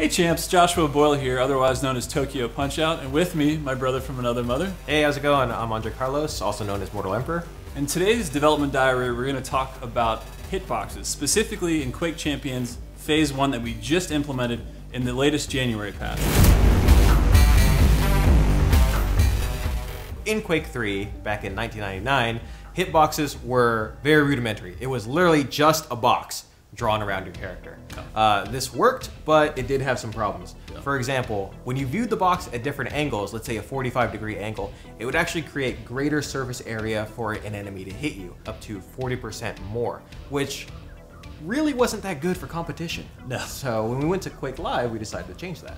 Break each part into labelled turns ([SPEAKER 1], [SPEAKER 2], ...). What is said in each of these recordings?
[SPEAKER 1] Hey champs, Joshua Boyle here, otherwise known as Tokyo Punch-Out, and with me, my brother from another mother.
[SPEAKER 2] Hey, how's it going? I'm Andre Carlos, also known as Mortal Emperor.
[SPEAKER 1] In today's development diary, we're going to talk about hitboxes, specifically in Quake Champions Phase 1 that we just implemented in the latest January patch.
[SPEAKER 2] In Quake 3, back in 1999, hitboxes were very rudimentary. It was literally just a box drawn around your character. This worked, but it did have some problems. For example, when you viewed the box at different angles, let's say a 45-degree angle, it would actually create greater surface area for an enemy to hit you, up to 40% more, which really wasn't that good for competition.
[SPEAKER 1] No.
[SPEAKER 2] So when we went to Quake Live, we decided to change that.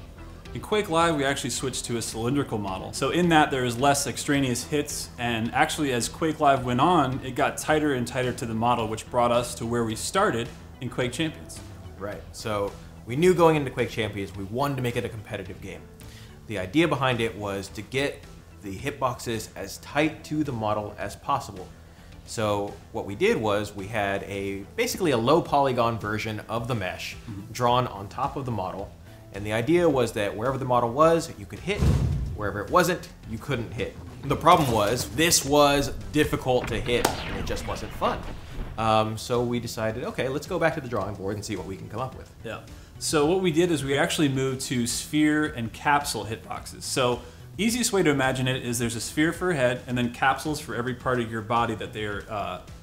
[SPEAKER 1] In Quake Live, we actually switched to a cylindrical model. So in that, there is less extraneous hits, and actually as Quake Live went on, it got tighter and tighter to the model, which brought us to where we started in Quake Champions.
[SPEAKER 2] Right, so we knew going into Quake Champions, we wanted to make it a competitive game. The idea behind it was to get the hitboxes as tight to the model as possible. So what we did was we had basically a low polygon version of the mesh drawn on top of the model. And the idea was that wherever the model was, you could hit. Wherever it wasn't, you couldn't hit. The problem was, this was difficult to hit, and it just wasn't fun. So we decided, okay, let's go back to the drawing board and see what we can come up with.
[SPEAKER 1] Yeah. So what we did is we actually moved to sphere and capsule hitboxes. So easiest way to imagine it is there's a sphere for a head, and then capsules for every part of your body that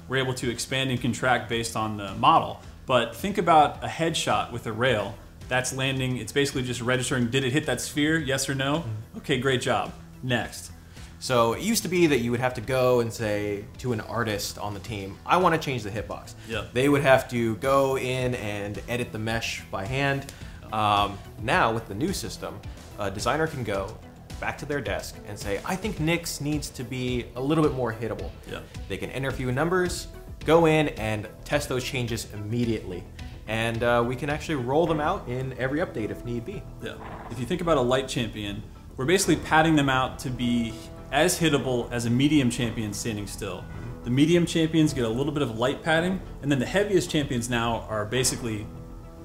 [SPEAKER 1] we're able to expand and contract based on the model. But think about a headshot with a rail. That's landing, it's basically just registering, did it hit that sphere, yes or no? Okay, great job. Next.
[SPEAKER 2] So it used to be that you would have to go and say to an artist on the team, I want to change the hitbox.
[SPEAKER 1] Yeah.
[SPEAKER 2] They would have to go in and edit the mesh by hand. Now with the new system, a designer can go back to their desk and say, I think Nyx needs to be a little bit more hittable.
[SPEAKER 1] Yeah.
[SPEAKER 2] They can enter a few numbers, go in and test those changes immediately. And we can actually roll them out in every update if need be.
[SPEAKER 1] Yeah. If you think about a light champion, we're basically padding them out to be as hittable as a medium champion standing still. The medium champions get a little bit of light padding, and then the heaviest champions now are basically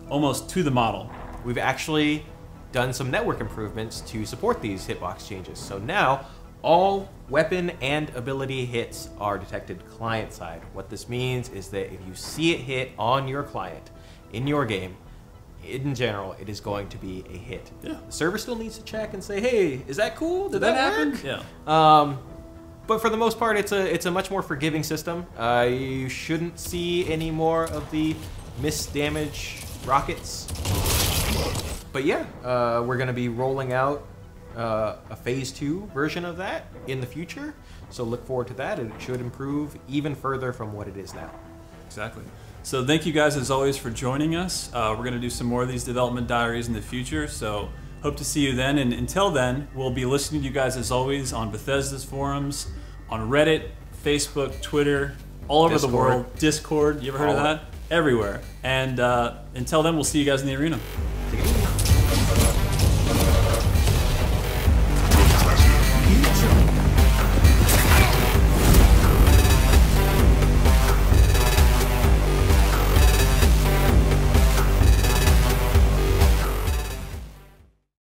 [SPEAKER 1] almost to the model.
[SPEAKER 2] We've actually done some network improvements to support these hitbox changes. So now, all weapon and ability hits are detected client-side. What this means is that if you see it hit on your client, in your game, in general, it is going to be a hit.
[SPEAKER 1] Yeah.
[SPEAKER 2] The server still needs to check and say, hey, is that cool? Did that
[SPEAKER 1] happen?
[SPEAKER 2] work?
[SPEAKER 1] Yeah.
[SPEAKER 2] But for the most part, it's a much more forgiving system. You shouldn't see any more of the misdamage rockets. But yeah, we're going to be rolling out a Phase 2 version of that in the future. So look forward to that, and it should improve even further from what it is now.
[SPEAKER 1] Exactly. So thank you guys as always for joining us. We're going to do some more of these development diaries in the future, so hope to see you then. And until then, we'll be listening to you guys as always on Bethesda's forums, on Reddit, Facebook, Twitter, all over the world. Discord, you ever heard of that? Everywhere. And until then, we'll see you guys in the arena.